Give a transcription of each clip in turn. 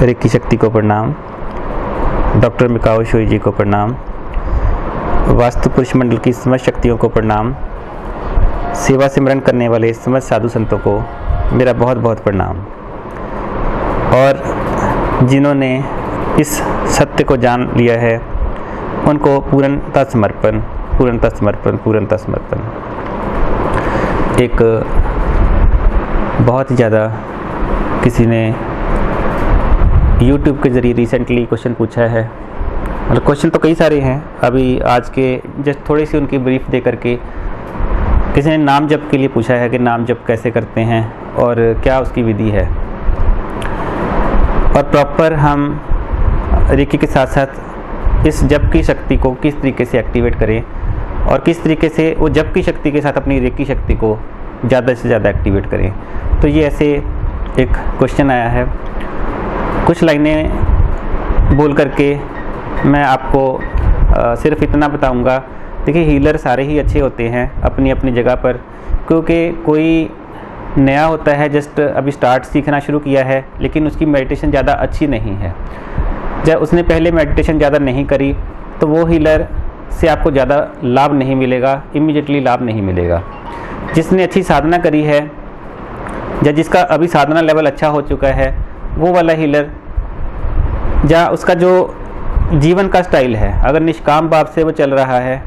Recce शक्ति को प्रणाम। डॉक्टर मिकाओ शोई जी को प्रणाम। वास्तु पुरुष मंडल की समस्त शक्तियों को प्रणाम। सेवा सिमरन करने वाले समस्त साधु संतों को मेरा बहुत बहुत प्रणाम। और जिन्होंने इस सत्य को जान लिया है उनको पूर्णतः समर्पण, पूर्णतः समर्पण, पूर्णतः समर्पण। एक बहुत ज़्यादा किसी ने YouTube के ज़रिए रिसेंटली क्वेश्चन पूछा है। मतलब क्वेश्चन तो कई सारे हैं, अभी आज के जस्ट थोड़ी सी उनकी ब्रीफ दे करके किसी ने नाम जप के लिए पूछा है कि नाम जप कैसे करते हैं और क्या उसकी विधि है, और प्रॉपर हम रेकी के साथ साथ इस जप की शक्ति को किस तरीके से एक्टिवेट करें और किस तरीके से वो जप की शक्ति के साथ अपनी रेकी शक्ति को ज़्यादा से ज़्यादा एक्टिवेट करें। तो ये ऐसे एक क्वेश्चन आया है। कुछ लाइनें बोल करके मैं आपको सिर्फ इतना बताऊंगा। देखिए, हीलर सारे ही अच्छे होते हैं अपनी अपनी जगह पर, क्योंकि कोई नया होता है, जस्ट अभी स्टार्ट सीखना शुरू किया है, लेकिन उसकी मेडिटेशन ज़्यादा अच्छी नहीं है। जब उसने पहले मेडिटेशन ज़्यादा नहीं करी तो वो हीलर से आपको ज़्यादा लाभ नहीं मिलेगा, इमीडिएटली लाभ नहीं मिलेगा। जिसने अच्छी साधना करी है या जिसका अभी साधना लेवल अच्छा हो चुका है, वो वाला हीलर या उसका जो जीवन का स्टाइल है, अगर निष्काम भाव से वो चल रहा है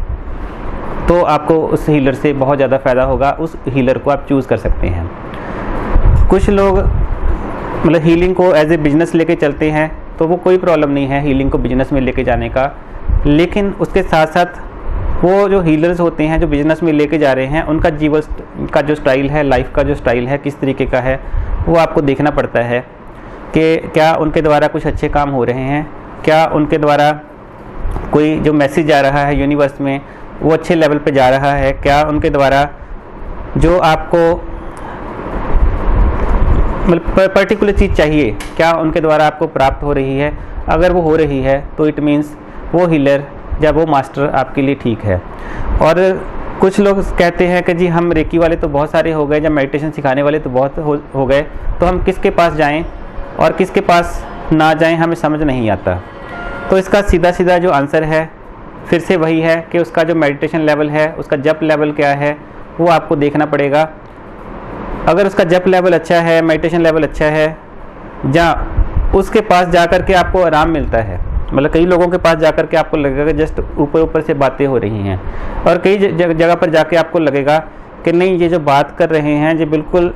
तो आपको उस हीलर से बहुत ज़्यादा फ़ायदा होगा। उस हीलर को आप चूज़ कर सकते हैं। कुछ लोग मतलब हीलिंग को एज ए बिजनेस लेके चलते हैं, तो वो कोई प्रॉब्लम नहीं है हीलिंग को बिजनेस में लेके जाने का, लेकिन उसके साथ साथ वो जो हीलर्स होते हैं जो बिजनेस में लेके जा रहे हैं, उनका जीवन का जो स्टाइल है, लाइफ का जो स्टाइल है, किस तरीके का है, वो आपको देखना पड़ता है कि क्या उनके द्वारा कुछ अच्छे काम हो रहे हैं, क्या उनके द्वारा कोई जो मैसेज आ रहा है यूनिवर्स में वो अच्छे लेवल पे जा रहा है, क्या उनके द्वारा जो आपको मतलब पर्टिकुलर चीज़ चाहिए क्या उनके द्वारा आपको प्राप्त हो रही है। अगर वो हो रही है तो इट मीन्स वो हीलर या वो मास्टर आपके लिए ठीक है। और कुछ लोग कहते हैं कि जी हम रेकी वाले तो बहुत सारे हो गए, या मेडिटेशन सिखाने वाले तो बहुत हो गए, तो हम किसके पास जाएं और किसके पास ना जाएं, हमें समझ नहीं आता। तो इसका सीधा सीधा जो आंसर है फिर से वही है कि उसका जो मेडिटेशन लेवल है, उसका जप लेवल क्या है, वो आपको देखना पड़ेगा। अगर उसका जप लेवल अच्छा है, मेडिटेशन लेवल अच्छा है, या उसके पास जा कर के आपको आराम मिलता है, मतलब कई लोगों के पास जाकर के आपको लगेगा जस्ट ऊपर ऊपर से बातें हो रही हैं, और कई जगह पर जाके आपको लगेगा कि नहीं, ये जो बात कर रहे हैं ये बिल्कुल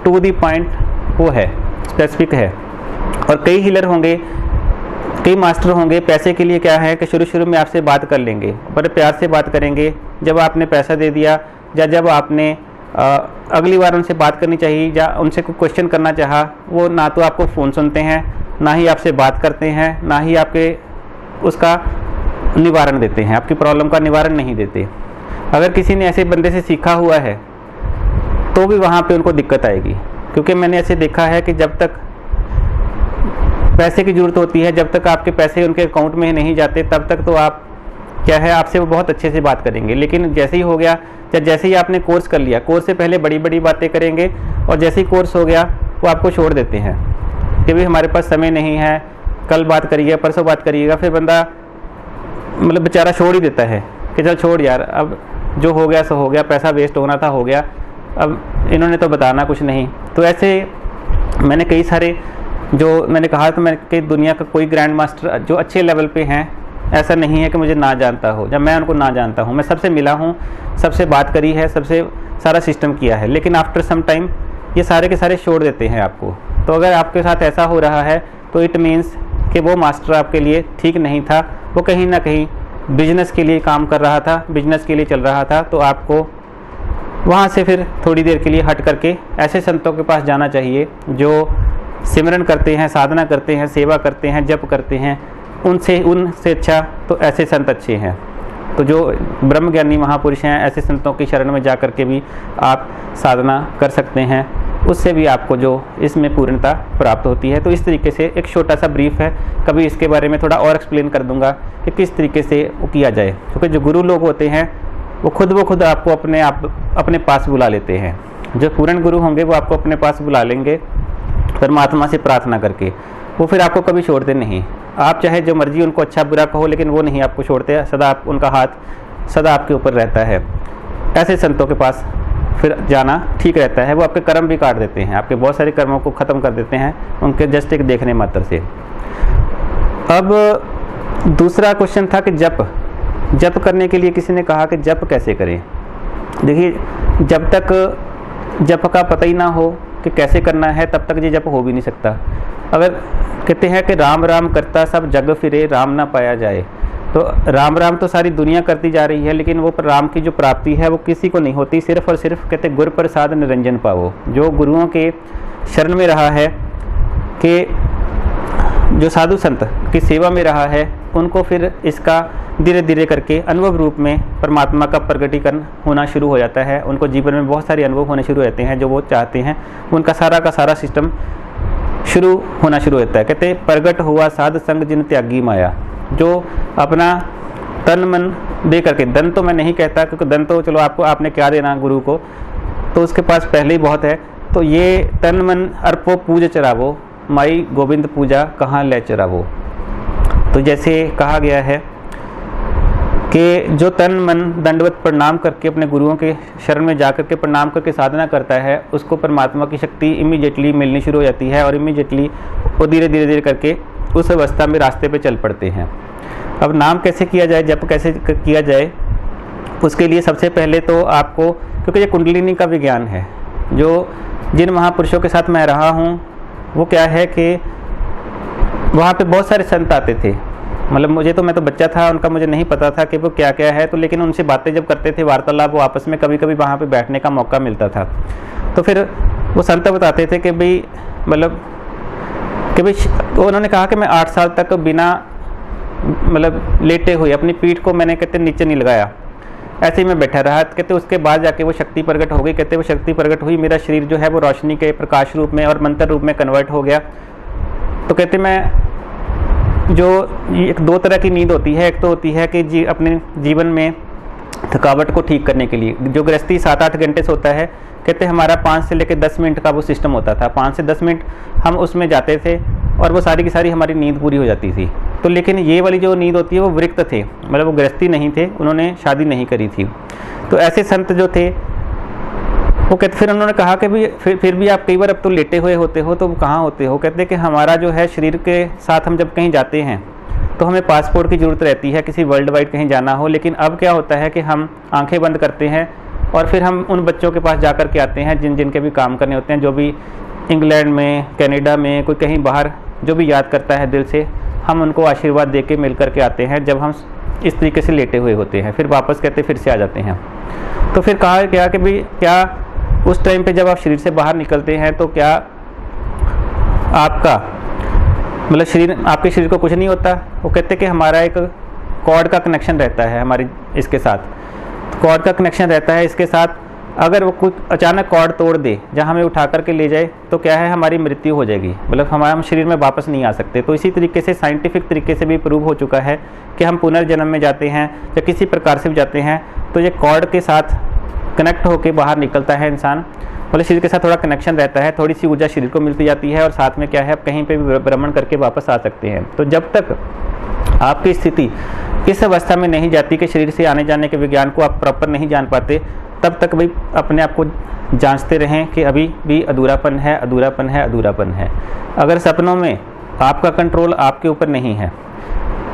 टू दी पॉइंट वो है, स्पेसिफिक है। और कई हीलर होंगे, कई मास्टर होंगे, पैसे के लिए क्या है कि शुरू में आपसे बात कर लेंगे, बड़े प्यार से बात करेंगे। जब आपने पैसा दे दिया या जब आपने अगली बार उनसे बात करनी चाहिए या उनसे कोई क्वेश्चन करना चाहा, वो ना तो आपको फ़ोन सुनते हैं, ना ही आपसे बात करते हैं, ना ही आपके उसका निवारण देते हैं, आपकी प्रॉब्लम का निवारण नहीं देते। अगर किसी ने ऐसे बंदे से सीखा हुआ है तो भी वहाँ पे उनको दिक्कत आएगी, क्योंकि मैंने ऐसे देखा है कि जब तक पैसे की ज़रूरत होती है, जब तक आपके पैसे उनके अकाउंट में नहीं जाते, तब तक तो आप क्या है, आपसे वो बहुत अच्छे से बात करेंगे। लेकिन जैसे ही हो गया या जैसे ही आपने कोर्स कर लिया, कोर्स से पहले बड़ी बड़ी बातें करेंगे, और जैसे ही कोर्स हो गया वो आपको छोड़ देते हैं कि भाई हमारे पास समय नहीं है, कल बात करिएगा, परसों बात करिएगा। फिर बंदा मतलब बेचारा छोड़ ही देता है कि चल छोड़ यार, अब जो हो गया सो हो गया, पैसा वेस्ट होना था हो गया, अब इन्होंने तो बताना कुछ नहीं। तो ऐसे मैंने कई सारे जो मैंने कहा, तो मैं कि दुनिया का कोई ग्रैंड मास्टर जो अच्छे लेवल पे हैं, ऐसा नहीं है कि मुझे ना जानता हो या मैं उनको ना जानता हूँ। मैं सबसे मिला हूँ, सबसे बात करी है, सबसे सारा सिस्टम किया है, लेकिन आफ्टर सम टाइम ये सारे के सारे छोड़ देते हैं आपको। तो अगर आपके साथ ऐसा हो रहा है तो इट मीन्स कि वो मास्टर आपके लिए ठीक नहीं था, वो कहीं ना कहीं बिजनेस के लिए काम कर रहा था, बिजनेस के लिए चल रहा था। तो आपको वहाँ से फिर थोड़ी देर के लिए हट करके ऐसे संतों के पास जाना चाहिए जो सिमरन करते हैं, साधना करते हैं, सेवा करते हैं, जप करते हैं। उनसे अच्छा तो ऐसे संत अच्छे हैं। तो जो ब्रह्मज्ञानी महापुरुष हैं, ऐसे संतों की शरण में जा कर के भी आप साधना कर सकते हैं, उससे भी आपको जो इसमें पूर्णता प्राप्त होती है। तो इस तरीके से एक छोटा सा ब्रीफ है, कभी इसके बारे में थोड़ा और एक्सप्लेन कर दूंगा कि किस तरीके से वो किया जाए। क्योंकि जो गुरु लोग होते हैं वो खुद आपको अपने पास बुला लेते हैं। जो पूर्ण गुरु होंगे वो आपको अपने पास बुला लेंगे परमात्मा से प्रार्थना करके, वो फिर आपको कभी छोड़ते नहीं। आप चाहे जो मर्जी उनको अच्छा बुरा कहो, लेकिन वो नहीं आपको छोड़ते, सदा उनका हाथ सदा आपके ऊपर रहता है। ऐसे संतों के पास फिर जाना ठीक रहता है। वो आपके कर्म भी काट देते हैं, आपके बहुत सारे कर्मों को ख़त्म कर देते हैं उनके जस्ट एक देखने मात्र से। अब दूसरा क्वेश्चन था कि जप करने के लिए किसी ने कहा कि जप कैसे करें। देखिए, जब तक जप का पता ही ना हो कि कैसे करना है, तब तक ये जप हो भी नहीं सकता। अगर कहते हैं कि राम राम करता सब जग फिरे, राम ना पाया जाए, तो राम राम तो सारी दुनिया करती जा रही है, लेकिन वो राम की जो प्राप्ति है वो किसी को नहीं होती। सिर्फ और सिर्फ कहते गुर प्रसाद निरंजन पावो। जो गुरुओं के शरण में रहा है, कि जो साधु संत की सेवा में रहा है, उनको फिर इसका धीरे धीरे करके अनुभव रूप में परमात्मा का प्रकटीकरण होना शुरू हो जाता है। उनको जीवन में बहुत सारे अनुभव होने शुरू होते हैं जो वो चाहते हैं। उनका सारा का सारा सिस्टम शुरू होना शुरू होता है। कहते प्रगट हुआ साध संग जिन त्यागी माया। जो अपना तन मन दे करके, धन तो मैं नहीं कहता क्योंकि धन तो चलो आपने क्या देना गुरु को, तो उसके पास पहले ही बहुत है। तो ये तन मन अर्पो पूज चरावो, माई गोविंद पूजा कहाँ ले चरावो। तो जैसे कहा गया है कि जो तन मन दंडवत प्रणाम करके अपने गुरुओं के शरण में जाकर के प्रणाम करके साधना करता है, उसको परमात्मा की शक्ति इमीडिएटली मिलनी शुरू हो जाती है, और इमीडिएटली वो धीरे धीरे करके उस अवस्था में रास्ते पे चल पड़ते हैं। अब नाम कैसे किया जाए, जप कैसे किया जाए, उसके लिए सबसे पहले तो आपको, क्योंकि ये कुंडलिनी का विज्ञान है, जो जिन महापुरुषों के साथ मैं रहा हूँ वो क्या है कि वहाँ पे बहुत सारे संत आते थे। मतलब मैं तो बच्चा था, उनका मुझे नहीं पता था कि वो क्या क्या है, तो लेकिन उनसे बातें जब करते थे, वार्तालाप, वो आपस में कभी कभी वहाँ पे बैठने का मौका मिलता था। तो फिर वो संत बताते थे कि भाई तो उन्होंने कहा कि मैं 8 साल तक बिना लेटे हुए अपनी पीठ को मैंने कहते नीचे नहीं लगाया, ऐसे ही मैं बैठा रहा। कहते उसके बाद जाके वो शक्ति प्रकट हो गई। कहते वो शक्ति प्रकट हुई, मेरा शरीर जो है वो रोशनी के प्रकाश रूप में और मंत्र रूप में कन्वर्ट हो गया। तो कहते मैं जो एक 2 तरह की नींद होती है, एक तो होती है कि अपने जीवन में थकावट को ठीक करने के लिए, जो गृहस्थी 7-8 घंटे से होता है, कहते हमारा 5 से लेकर 10 मिनट का वो सिस्टम होता था। 5 से 10 मिनट हम उसमें जाते थे और वो सारी की सारी हमारी नींद पूरी हो जाती थी। तो लेकिन ये वाली जो नींद होती है वो वृक्त थे, वो गृहस्थी नहीं थे, उन्होंने शादी नहीं करी थी। तो ऐसे संत जो थे वो कहते, फिर उन्होंने कहा कि भी फिर भी आप कई बार अब तो लेटे हुए होते हो, तो कहाँ होते हो। कहते कि हमारा जो है शरीर के साथ हम जब कहीं जाते हैं तो हमें पासपोर्ट की ज़रूरत रहती है, किसी वर्ल्ड वाइड कहीं जाना हो। लेकिन अब क्या होता है कि हम आंखें बंद करते हैं और फिर हम उन बच्चों के पास जा कर के आते हैं जिनके भी काम करने होते हैं, जो भी इंग्लैंड में, कनाडा में, कोई कहीं बाहर जो भी याद करता है दिल से, हम उनको आशीर्वाद दे के मिल करके आते हैं जब हम इस तरीके से लेटे हुए होते हैं। फिर वापस कहते फिर से आ जाते हैं। तो फिर कहा क्या कि भाई क्या उस टाइम पे जब आप शरीर से बाहर निकलते हैं तो क्या आपका आपके शरीर को कुछ नहीं होता। वो कहते कि हमारा एक कॉर्ड का कनेक्शन रहता है हमारी इसके साथ, कॉर्ड का कनेक्शन रहता है इसके साथ। अगर वो कुछ अचानक कॉर्ड तोड़ दे, जहाँ हमें उठा करके ले जाए, तो क्या है हमारी मृत्यु हो जाएगी, हम शरीर में वापस नहीं आ सकते। तो इसी तरीके से साइंटिफिक तरीके से भी प्रूव हो चुका है कि हम पुनर्जन्म में जाते हैं या किसी प्रकार से भी जाते हैं तो ये कॉर्ड के साथ कनेक्ट होकर बाहर निकलता है इंसान। शरीर के साथ थोड़ा कनेक्शन रहता है, थोड़ी सी ऊर्जा शरीर को मिलती जाती है और साथ में क्या है आप कहीं पे भी भ्रमण करके वापस आ सकते हैं। तो जब तक आपकी स्थिति इस अवस्था में नहीं जाती कि शरीर से आने जाने के विज्ञान को आप प्रॉपर नहीं जान पाते, तब तक भाई अपने आप को जांचते रहें कि अभी भी अधूरापन है, अधूरापन है, अधूरापन है। अगर सपनों में आपका कंट्रोल आपके ऊपर नहीं है,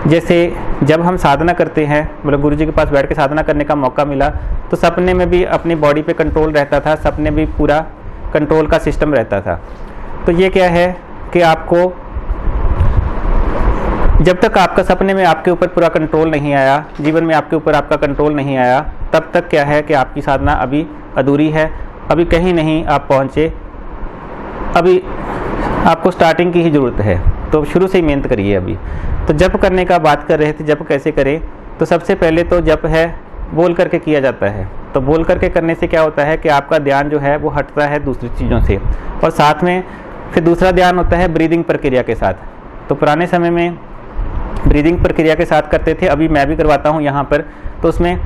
जैसे जब हम साधना करते हैं, गुरु जी के पास बैठ के साधना करने का मौका मिला, तो सपने में भी अपनी बॉडी पे कंट्रोल रहता था, सपने भी पूरा कंट्रोल का सिस्टम रहता था। तो ये क्या है कि आपको जब तक आपका सपने में आपके ऊपर पूरा कंट्रोल नहीं आया, जीवन में आपके ऊपर आपका कंट्रोल नहीं आया, तब तक क्या है कि आपकी साधना अभी अधूरी है, अभी कहीं नहीं आप पहुँचे, अभी आपको स्टार्टिंग की ही ज़रूरत है। तो शुरू से ही मेहनत करिए। अभी तो जप करने का बात कर रहे थे, जप कैसे करें। तो सबसे पहले तो जप है बोल करके किया जाता है। तो बोल करके करने से क्या होता है कि आपका ध्यान जो है वो हटता है दूसरी चीज़ों से, और साथ में फिर दूसरा ध्यान होता है ब्रीदिंग प्रक्रिया के साथ। तो पुराने समय में ब्रीदिंग प्रक्रिया के साथ करते थे, अभी मैं भी करवाता हूँ यहाँ पर। तो उसमें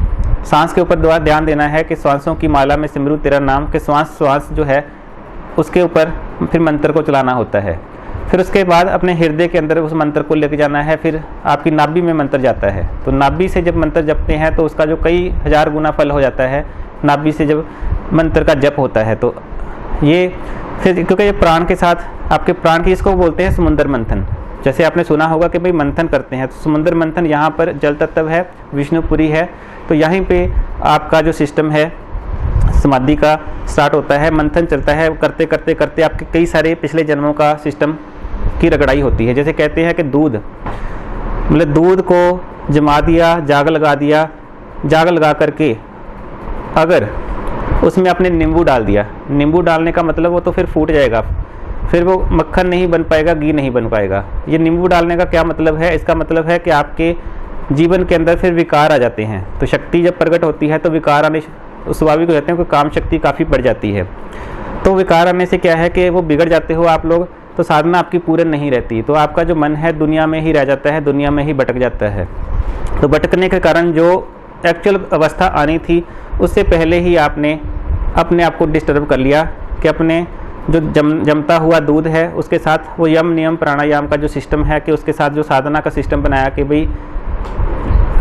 सांस के ऊपर ध्यान देना है कि श्वासों की माला में सिमरू तेरा नाम, के श्वास श्वास जो है उसके ऊपर फिर मंत्र को चलाना होता है। फिर उसके बाद अपने हृदय के अंदर उस मंत्र को लेकर जाना है। फिर आपकी नाभि में मंत्र जाता है, तो नाभि से जब मंत्र जपते हैं तो उसका जो कई हजार गुना फल हो जाता है नाभि से जब मंत्र का जप होता है। तो ये फिर क्योंकि ये प्राण के साथ आपके प्राण की, इसको बोलते हैं समुद्र मंथन। जैसे आपने सुना होगा कि भाई मंथन करते हैं, तो समुद्र मंथन यहाँ पर जल तत्व है, विष्णुपुरी है, तो यहीं पे आपका जो सिस्टम है समाधि का स्टार्ट होता है, मंथन चलता है। करते करते करते आपके कई सारे पिछले जन्मों का सिस्टम की रगड़ाई होती है। जैसे कहते हैं कि दूध, मतलब दूध को जमा दिया, जाग लगा दिया, जाग लगा करके अगर उसमें आपने नींबू डाल दिया, नींबू डालने का मतलब वो तो फिर फूट जाएगा, फिर वो मक्खन नहीं बन पाएगा, घी नहीं बन पाएगा। ये नींबू डालने का क्या मतलब है? इसका मतलब है कि आपके जीवन के अंदर फिर विकार आ जाते हैं। तो शक्ति जब प्रकट होती है तो विकार आने स्वाभाविक हो जाते हैं, क्योंकि काम शक्ति काफ़ी बढ़ जाती है। तो विकार आने से क्या है कि वो बिगड़ जाते हो आप लोग, तो साधना आपकी पूर्ण नहीं रहती, तो आपका जो मन है दुनिया में ही रह जाता है, दुनिया में ही भटक जाता है। तो भटकने के कारण जो एक्चुअल अवस्था आनी थी उससे पहले ही आपने अपने आप को डिस्टर्ब कर लिया कि अपने जो जमता हुआ दूध है उसके साथ वो यम नियम प्राणायाम का जो सिस्टम है कि उसके साथ जो साधना का सिस्टम बनाया कि भाई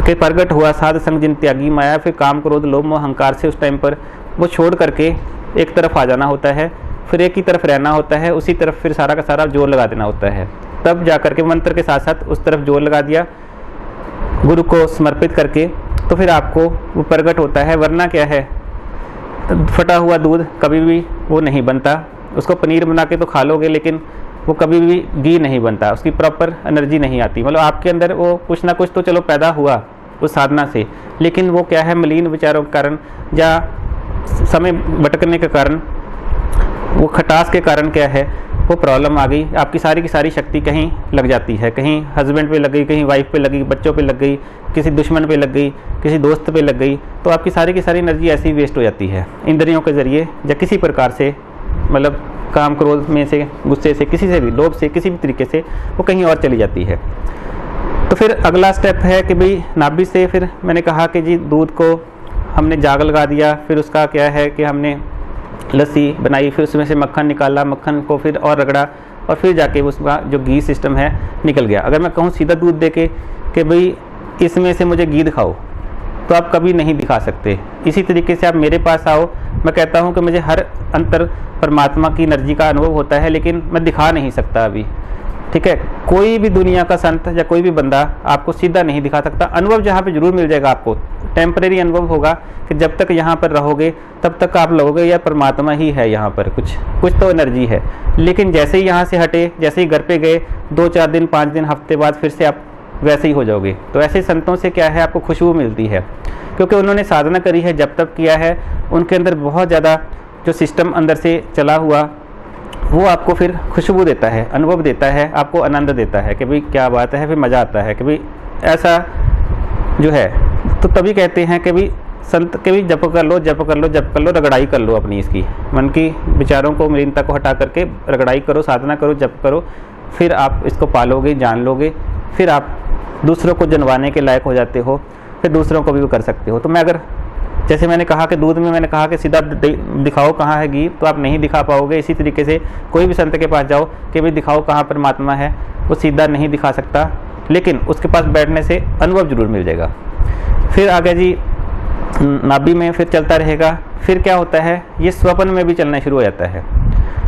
के प्रगट हुआ साध संग जिन त्यागी माया, फिर काम क्रोध लोभ मोह अहंकार से उस टाइम पर वो छोड़ करके एक तरफ आ जाना होता है, फिर एक ही तरफ रहना होता है, उसी तरफ फिर सारा का सारा जोर लगा देना होता है। तब जा करके मंत्र के साथ साथ उस तरफ जोर लगा दिया गुरु को समर्पित करके, तो फिर आपको वो प्रगट होता है। वरना क्या है, फटा हुआ दूध कभी भी वो नहीं बनता, उसको पनीर बना के तो खा लोगे लेकिन वो कभी भी घी नहीं बनता, उसकी प्रॉपर एनर्जी नहीं आती। मतलब आपके अंदर वो कुछ ना कुछ तो चलो पैदा हुआ उस साधना से, लेकिन वो क्या है मलिन विचारों के कारण या समय भटकने के कारण, वो खटास के कारण क्या है वो प्रॉब्लम आ गई। आपकी सारी की सारी शक्ति कहीं लग जाती है, कहीं हस्बैंड पे लग गई, कहीं वाइफ पे लग गई, बच्चों पे लग गई, किसी दुश्मन पे लग गई, किसी दोस्त पे लग गई, तो आपकी सारी की सारी एनर्जी ऐसी ही वेस्ट हो जाती है इंद्रियों के ज़रिए या किसी प्रकार से, मतलब काम क्रोध में से, गुस्से से, किसी से भी, लोभ से, किसी भी तरीके से वो कहीं और चली जाती है। तो फिर अगला स्टेप है कि भाई नाभि से फिर मैंने कहा कि जी दूध को हमने जाग लगा दिया, फिर उसका क्या है कि हमने लस्सी बनाई, फिर उसमें से मक्खन निकाला, मक्खन को फिर और रगड़ा और फिर जाके उसका जो घी सिस्टम है निकल गया। अगर मैं कहूँ सीधा दूध दे के कि भाई इसमें से मुझे घी दिखाओ, तो आप कभी नहीं दिखा सकते। इसी तरीके से आप मेरे पास आओ, मैं कहता हूँ कि मुझे हर अंतर परमात्मा की एनर्जी का अनुभव होता है, लेकिन मैं दिखा नहीं सकता अभी, ठीक है। कोई भी दुनिया का संत या कोई भी बंदा आपको सीधा नहीं दिखा सकता। अनुभव जहाँ पे जरूर मिल जाएगा आपको, टेम्परेरी अनुभव होगा कि जब तक यहाँ पर रहोगे तब तक आप लोगोगे या परमात्मा ही है यहाँ पर, कुछ तो एनर्जी है। लेकिन जैसे ही यहाँ से हटे, जैसे ही घर पे गए, 2-4 दिन 5 दिन हफ्ते बाद फिर से आप वैसे ही हो जाओगे। तो ऐसे संतों से क्या है आपको खुशबू मिलती है, क्योंकि उन्होंने साधना करी है, जब तक किया है, उनके अंदर बहुत ज़्यादा जो सिस्टम अंदर से चला हुआ वो आपको फिर खुशबू देता है, अनुभव देता है, आपको आनंद देता है कि भाई क्या बात है, फिर मज़ा आता है कि भाई ऐसा जो है। तो तभी कहते हैं कि भाई संत के भी जप कर लो, जप कर लो, जप कर लो, रगड़ाई कर लो अपनी, इसकी मन की विचारों को, मलिनता को हटा करके रगड़ाई करो, साधना करो, जप करो, फिर आप इसको पालोगे, जान लोगे, फिर आप दूसरों को जनवाने के लायक हो जाते हो, फिर दूसरों को भी कर सकते हो। तो मैं अगर जैसे मैंने कहा कि दूध में मैंने कहा कि सीधा दिखाओ कहाँ है घी, तो आप नहीं दिखा पाओगे। इसी तरीके से कोई भी संत के पास जाओ कि भाई दिखाओ कहाँ परमात्मा है, वो सीधा नहीं दिखा सकता, लेकिन उसके पास बैठने से अनुभव जरूर मिल जाएगा। फिर आगे जी नाभि में फिर चलता रहेगा। फिर क्या होता है, ये स्वप्न में भी चलना शुरू हो जाता है।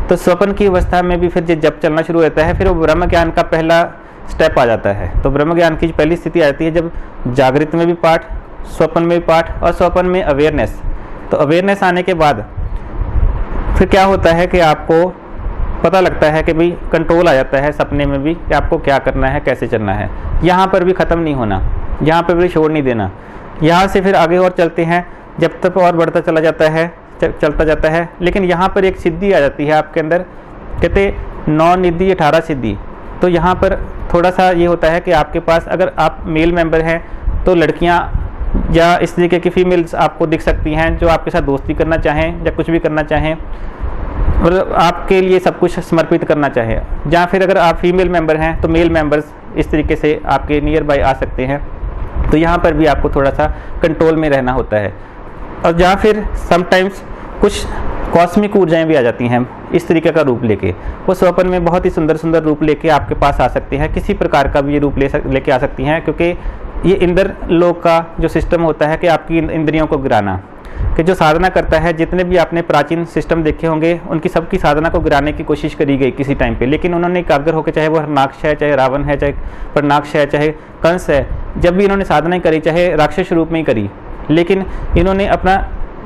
तो स्वप्न की अवस्था में भी फिर जब चलना शुरू होता है, फिर वो ब्रह्म ज्ञान का पहला स्टेप आ जाता है। तो ब्रह्म ज्ञान की पहली स्थिति आती है जब जागृत में भी पाठ, स्वप्न में भी पाठ और स्वप्न में अवेयरनेस। तो अवेयरनेस आने के बाद फिर क्या होता है कि आपको पता लगता है कि भाई कंट्रोल आ जाता है सपने में भी कि आपको क्या करना है, कैसे चलना है। यहाँ पर भी ख़त्म नहीं होना, यहाँ पर भी छोड़ नहीं देना। यहाँ से फिर आगे और चलते हैं, जब तक और बढ़ता चला जाता है, चलता जाता है। लेकिन यहाँ पर एक सिद्धि आ जाती है आपके अंदर, कहते 9 निधि 18 सिद्धि। तो यहाँ पर थोड़ा सा ये होता है कि आपके पास अगर आप मेल मेंबर हैं तो लड़कियाँ या इस तरीके की फीमेल्स आपको दिख सकती हैं जो आपके साथ दोस्ती करना चाहें या कुछ भी करना चाहें, मतलब आपके लिए सब कुछ समर्पित करना चाहें। या फिर अगर आप फीमेल मेंबर हैं तो मेल मेंबर्स इस तरीके से आपके नियर बाय आ सकते हैं। तो यहाँ पर भी आपको थोड़ा सा कंट्रोल में रहना होता है। और जहाँ फिर समटाइम्स कुछ कॉस्मिक ऊर्जाएं भी आ जाती हैं इस तरीके का रूप लेके, वो स्वप्न में बहुत ही सुंदर सुंदर रूप लेके आपके पास आ सकते हैं, किसी प्रकार का भी ये रूप लेके आ सकती हैं, क्योंकि ये इंद्र लोक का जो सिस्टम होता है कि आपकी इंद्रियों को गिराना, कि जो साधना करता है, जितने भी आपने प्राचीन सिस्टम देखे होंगे उनकी सबकी साधना को गिराने की कोशिश करी गई किसी टाइम पे, लेकिन उन्होंने एकाग्र होकर, चाहे वो हरनाक्ष है, चाहे रावण है, चाहे प्रनाक्ष है, चाहे कंस है, जब भी इन्होंने साधना करी, चाहे राक्षस रूप में ही करी, लेकिन इन्होंने अपना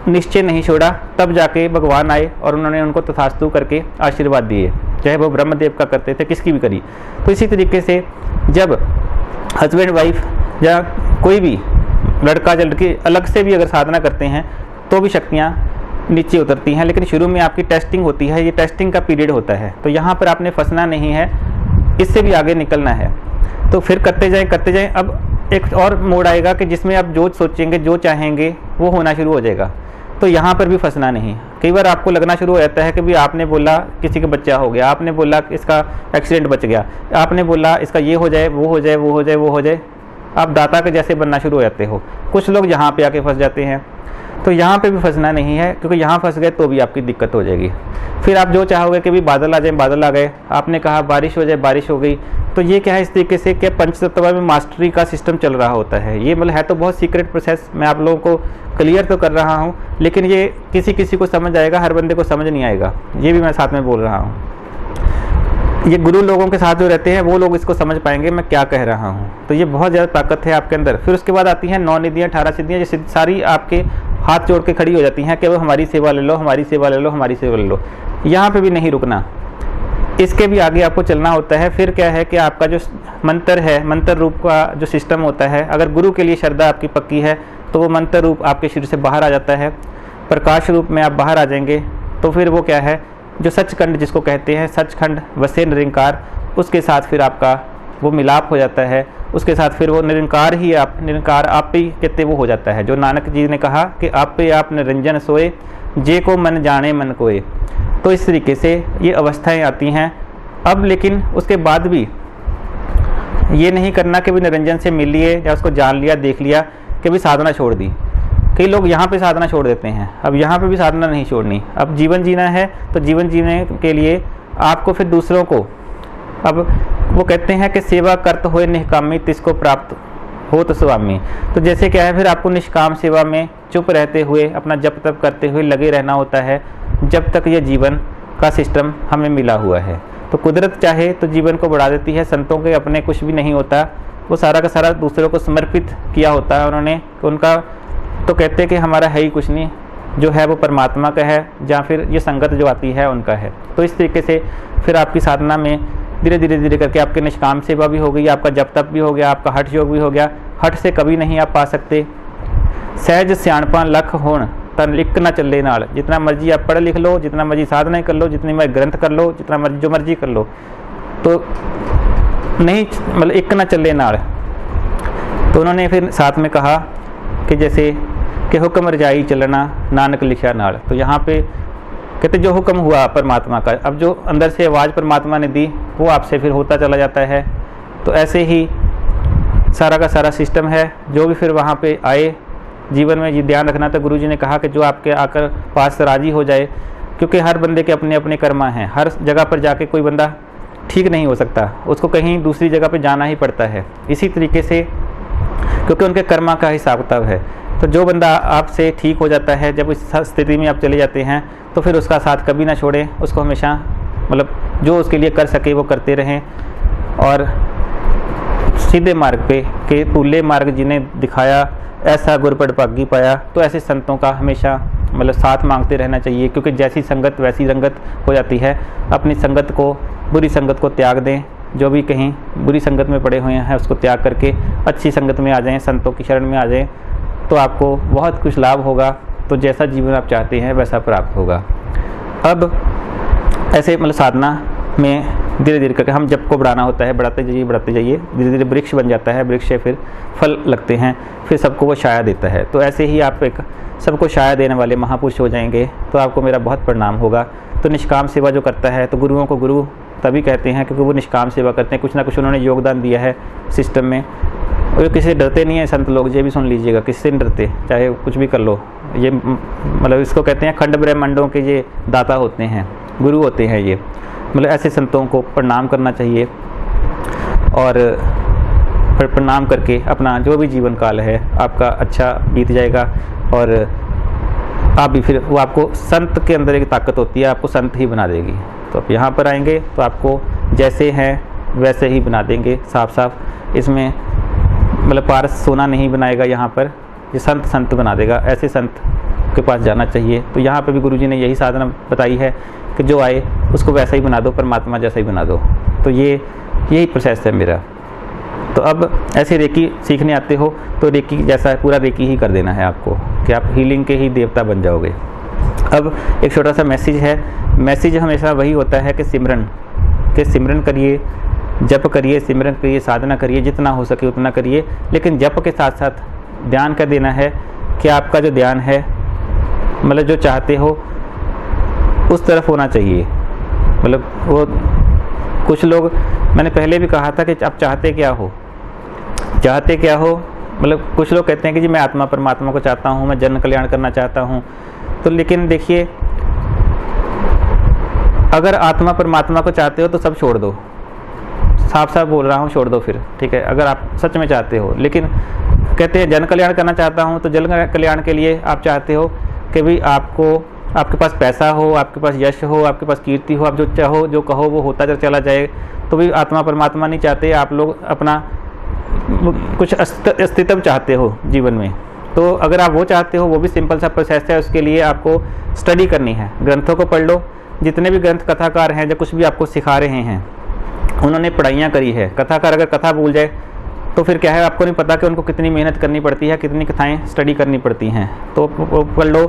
निश्चय नहीं छोड़ा। तब जाके भगवान आए और उन्होंने उनको तथास्तु करके आशीर्वाद दिए, चाहे वो ब्रह्मदेव का करते थे, किसकी भी करी। तो इसी तरीके से जब हस्बैंड वाइफ या कोई भी लड़का या लड़की अलग से भी अगर साधना करते हैं तो भी शक्तियाँ नीचे उतरती हैं, लेकिन शुरू में आपकी टेस्टिंग होती है, ये टेस्टिंग का पीरियड होता है। तो यहाँ पर आपने फंसना नहीं है, इससे भी आगे निकलना है। तो फिर करते जाएं। अब एक और मोड़ आएगा कि जिसमें आप जो सोचेंगे, जो चाहेंगे वो होना शुरू हो जाएगा। तो यहाँ पर भी फंसना नहीं। कई बार आपको लगना शुरू हो जाता है कि भी आपने बोला किसी का बच्चा हो गया, आपने बोला इसका एक्सीडेंट बच गया, आपने बोला इसका ये हो जाए, वो हो जाए, वो हो जाए, वो हो जाए, आप दाता के जैसे बनना शुरू हो जाते हो। कुछ लोग यहाँ पे आके फंस जाते हैं। तो यहाँ पे भी फंसना नहीं है, क्योंकि यहाँ फंस गए तो भी आपकी दिक्कत हो जाएगी। फिर आप जो चाहोगे कि भी बादल आ जाए, बादल आ गए, आपने कहा बारिश हो जाए, बारिश हो गई। तो ये क्या है, इस तरीके से क्या पंचतत्व में मास्टरी का सिस्टम चल रहा होता है। ये मतलब है तो बहुत सीक्रेट प्रोसेस, मैं आप लोगों को क्लियर तो कर रहा हूँ, लेकिन ये किसी किसी को समझ आएगा, हर बंदे को समझ नहीं आएगा। ये भी मैं साथ में बोल रहा हूँ। ये गुरु लोगों के साथ जो रहते हैं वो लोग इसको समझ पाएंगे मैं क्या कह रहा हूँ। तो ये बहुत ज़्यादा ताकत है आपके अंदर। फिर उसके बाद आती हैं 9 निधियाँ, 18 सिद्धियाँ, ये सारी आपके हाथ जोड़ के खड़ी हो जाती हैं कि वो हमारी सेवा ले लो, हमारी सेवा ले लो, हमारी सेवा ले लो। यहाँ पे भी नहीं रुकना, इसके भी आगे आपको चलना होता है। फिर क्या है कि आपका जो मंत्र है, मंत्र रूप का जो सिस्टम होता है, अगर गुरु के लिए श्रद्धा आपकी पक्की है तो वो मंत्र रूप आपके शरीर से बाहर आ जाता है, प्रकाश रूप में आप बाहर आ जाएंगे। तो फिर वो क्या है, जो सचखंड जिसको कहते हैं, सचखंड वसे निरंकार, उसके साथ फिर आपका वो मिलाप हो जाता है। उसके साथ फिर वो निरंकार ही आप, निरंकार आप ही कहते वो हो जाता है। जो नानक जी ने कहा कि आप पे आप निरंजन सोए, जे को मन जाने मन कोए। तो इस तरीके से ये अवस्थाएं आती हैं। अब लेकिन उसके बाद भी ये नहीं करना कि भी निरंजन से मिल लिए या उसको जान लिया, देख लिया कि भी साधना छोड़ दी। कई लोग यहाँ पे साधना छोड़ देते हैं। अब यहाँ पे भी साधना नहीं छोड़नी। अब जीवन जीना है तो जीवन जीने के लिए आपको फिर दूसरों को, अब वो कहते हैं कि सेवा करत होए निष्कामी तिसको प्राप्त हो तो स्वामी। तो जैसे क्या है, फिर आपको निष्काम सेवा में चुप रहते हुए अपना जप तप करते हुए लगे रहना होता है जब तक ये जीवन का सिस्टम हमें मिला हुआ है। तो कुदरत चाहे तो जीवन को बढ़ा देती है। संतों के अपने कुछ भी नहीं होता, वो सारा का सारा दूसरों को समर्पित किया होता है उन्होंने। उनका तो कहते हैं कि हमारा है ही कुछ नहीं, जो है वो परमात्मा का है, या फिर ये संगत जो आती है उनका है। तो इस तरीके से फिर आपकी साधना में धीरे धीरे धीरे करके आपके निष्काम सेवा भी हो गई, आपका जप तप भी हो गया, आपका हठ योग भी हो गया। हठ से कभी नहीं आप पा सकते। सहज सियाणपा लख होण तन लिख ना चले नाल। जितना मर्जी आप पढ़ लिख लो, जितना मर्जी साधना कर लो, जितनी मर्जी ग्रंथ कर लो, जितना मर्जी जो मर्जी कर लो, तो नहीं मतलब एक ना चले नाल। तो उन्होंने फिर साथ में कहा कि जैसे कि हुक्म रजाई चलना नानक लिखा नाल। तो यहाँ पे कहते जो हुक्म हुआ परमात्मा का, अब जो अंदर से आवाज़ परमात्मा ने दी वो आपसे फिर होता चला जाता है। तो ऐसे ही सारा का सारा सिस्टम है। जो भी फिर वहाँ पे आए जीवन में ये ध्यान रखना था, गुरुजी ने कहा कि जो आपके आकर पास राजी हो जाए, क्योंकि हर बंदे के अपने अपने कर्मा हैं। हर जगह पर जाके कोई बंदा ठीक नहीं हो सकता, उसको कहीं दूसरी जगह पर जाना ही पड़ता है। इसी तरीके से क्योंकि उनके कर्मा का हिसाब किताब है। तो जो बंदा आपसे ठीक हो जाता है, जब इस स्थिति में आप चले जाते हैं तो फिर उसका साथ कभी ना छोड़ें, उसको हमेशा मतलब जो उसके लिए कर सके वो करते रहें। और सीधे मार्ग पे के पुल्ले मार्ग जिन्हें दिखाया ऐसा गुरपड़ पागी पाया। तो ऐसे संतों का हमेशा मतलब साथ मांगते रहना चाहिए, क्योंकि जैसी संगत वैसी रंगत हो जाती है। अपनी संगत को, बुरी संगत को त्याग दें। जो भी कहीं बुरी संगत में पड़े हुए हैं उसको त्याग करके अच्छी संगत में आ जाएं, संतों की शरण में आ जाएं, तो आपको बहुत कुछ लाभ होगा। तो जैसा जीवन आप चाहते हैं वैसा प्राप्त होगा। अब ऐसे मतलब साधना में धीरे धीरे करके हम जप को बढ़ाना होता है, बढ़ाते जाइए, धीरे धीरे वृक्ष बन जाता है। वृक्ष से फिर फल लगते हैं, फिर सबको वो छाया देता है। तो ऐसे ही आप एक सबको छाया देने वाले महापुरुष हो जाएंगे, तो आपको मेरा बहुत प्रणाम होगा। तो निष्काम सेवा जो करता है, तो गुरुओं को गुरु तभी कहते हैं क्योंकि वो निष्काम सेवा करते हैं, कुछ ना कुछ उन्होंने योगदान दिया है सिस्टम में। वो किसी से डरते नहीं है संत लोग, ये भी सुन लीजिएगा, किसी से नहीं डरते, चाहे कुछ भी कर लो। ये मतलब इसको कहते हैं खंड ब्रह्मांडों के ये दाता होते हैं, गुरु होते हैं ये। मतलब ऐसे संतों को प्रणाम करना चाहिए और प्रणाम करके अपना जो भी जीवन काल है आपका अच्छा बीत जाएगा। और आप भी फिर वो आपको संत के अंदर एक ताकत होती है, आपको संत ही बना देगी। तो आप यहाँ पर आएंगे तो आपको जैसे हैं वैसे ही बना देंगे साफ साफ। इसमें मतलब पारस सोना नहीं बनाएगा, यहाँ पर ये संत बना देगा। ऐसे संत के पास जाना चाहिए। तो यहाँ पर भी गुरुजी ने यही साधना बताई है कि जो आए उसको वैसा ही बना दो, परमात्मा जैसा ही बना दो। तो यही प्रोसेस है मेरा। तो अब ऐसे रेकी सीखने आते हो तो रेकी जैसा है पूरा रेकी ही कर देना है आपको कि आप हीलिंग के ही देवता बन जाओगे। अब एक छोटा सा मैसेज है। मैसेज हमेशा वही होता है कि सिमरन करिए, जप करिए, सिमरन करिए, साधना करिए, जितना हो सके उतना करिए। लेकिन जप के साथ साथ ध्यान कर देना है कि आपका जो ध्यान है मतलब जो चाहते हो उस तरफ होना चाहिए। मतलब वो कुछ लोग, मैंने पहले भी कहा था कि आप चाहते क्या हो। मतलब कुछ लोग कहते हैं कि जी मैं आत्मा परमात्मा को चाहता हूँ, मैं जन कल्याण करना चाहता हूँ। तो लेकिन देखिए, अगर आत्मा परमात्मा को चाहते हो तो सब छोड़ दो, साफ साफ बोल रहा हूँ, छोड़ दो फिर, ठीक है, अगर आप सच में चाहते हो। लेकिन कहते हैं जन कल्याण करना चाहता हूँ, तो जन कल्याण के लिए आप चाहते हो कि भाई आपके पास पैसा हो, आपके पास यश हो, आपके पास कीर्ति हो, आप जो चाहो जो कहो वो होता चला जाए। तो भी आत्मा परमात्मा नहीं चाहते, आप लोग अपना कुछ अस्तित्व चाहते हो जीवन में। तो अगर आप वो चाहते हो, वो भी सिंपल सा प्रोसेस है। उसके लिए आपको स्टडी करनी है, ग्रंथों को पढ़ लो। जितने भी ग्रंथ कथाकार हैं, जो कुछ भी आपको सिखा रहे हैं, उन्होंने पढ़ाइयाँ करी है। कथाकार अगर कथा भूल जाए तो फिर क्या है, आपको नहीं पता कि उनको कितनी मेहनत करनी पड़ती है, कितनी कथाएँ स्टडी करनी पड़ती हैं। तो पढ़ लो,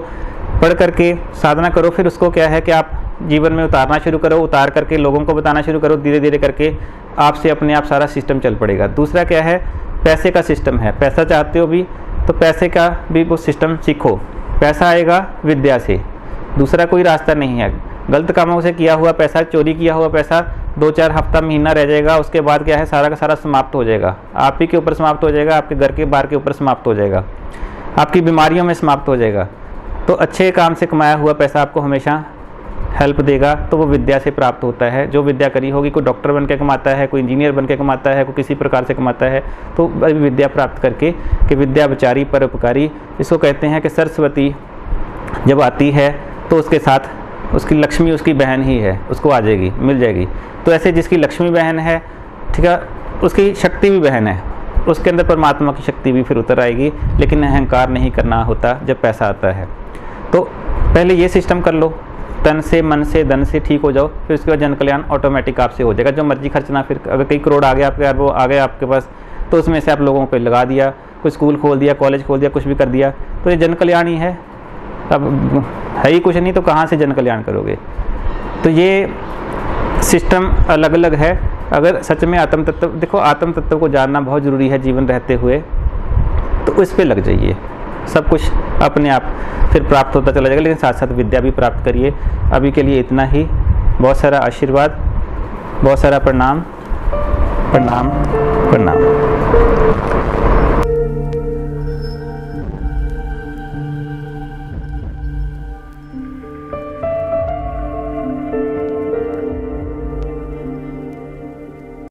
पढ़ करके साधना करो। फिर उसको क्या है कि आप जीवन में उतारना शुरू करो, उतार करके लोगों को बताना शुरू करो। धीरे धीरे करके आपसे अपने आप सारा सिस्टम चल पड़ेगा। दूसरा क्या है, पैसे का सिस्टम है। पैसा चाहते हो भी तो पैसे का भी वो सिस्टम सीखो। पैसा आएगा विद्या से, दूसरा कोई रास्ता नहीं है। गलत कामों से किया हुआ पैसा, चोरी किया हुआ पैसा 2-4 हफ्ता महीना रह जाएगा, उसके बाद क्या है सारा का सारा समाप्त हो जाएगा। आप ही के ऊपर समाप्त हो जाएगा, आपके घर के बाहर के ऊपर समाप्त हो जाएगा, आपकी बीमारियों में समाप्त हो जाएगा। तो अच्छे काम से कमाया हुआ पैसा आपको हमेशा हेल्प देगा। तो वो विद्या से प्राप्त होता है। जो विद्या करी होगी, कोई डॉक्टर बन के कमाता है, कोई इंजीनियर बन के कमाता है, कोई किसी प्रकार से कमाता है। तो विद्या प्राप्त करके कि विद्या विचारी परोपकारी, इसको कहते हैं कि सरस्वती जब आती है तो उसके साथ उसकी लक्ष्मी उसकी बहन ही है, उसको आ जाएगी, मिल जाएगी। तो ऐसे जिसकी लक्ष्मी बहन है, ठीक है, उसकी शक्ति भी बहन है, उसके अंदर परमात्मा की शक्ति भी फिर उतर आएगी। लेकिन अहंकार नहीं करना होता जब पैसा आता है। तो पहले ये सिस्टम कर लो, तन से मन से धन से ठीक हो जाओ, फिर उसके बाद जन कल्याण ऑटोमेटिक आपसे हो जाएगा। जो मर्जी खर्चना, फिर अगर कई करोड़ आ गया आपके, वो आ गया आपके पास, तो उसमें से आप लोगों पे लगा दिया, कोई स्कूल खोल दिया, कॉलेज खोल दिया, कुछ भी कर दिया, तो ये जन कल्याण ही है। अब है ही कुछ नहीं तो कहाँ से जन कल्याण करोगे। तो ये सिस्टम अलग अलग है। अगर सच में आत्म तत्व, देखो आत्म तत्व को जानना बहुत ज़रूरी है जीवन रहते हुए, तो इस पे लग जाइए, सब कुछ अपने आप फिर प्राप्त होता चला जाएगा। लेकिन साथ साथ विद्या भी प्राप्त करिए। अभी के लिए इतना ही। बहुत सारा आशीर्वाद, बहुत सारा प्रणाम प्रणाम प्रणाम।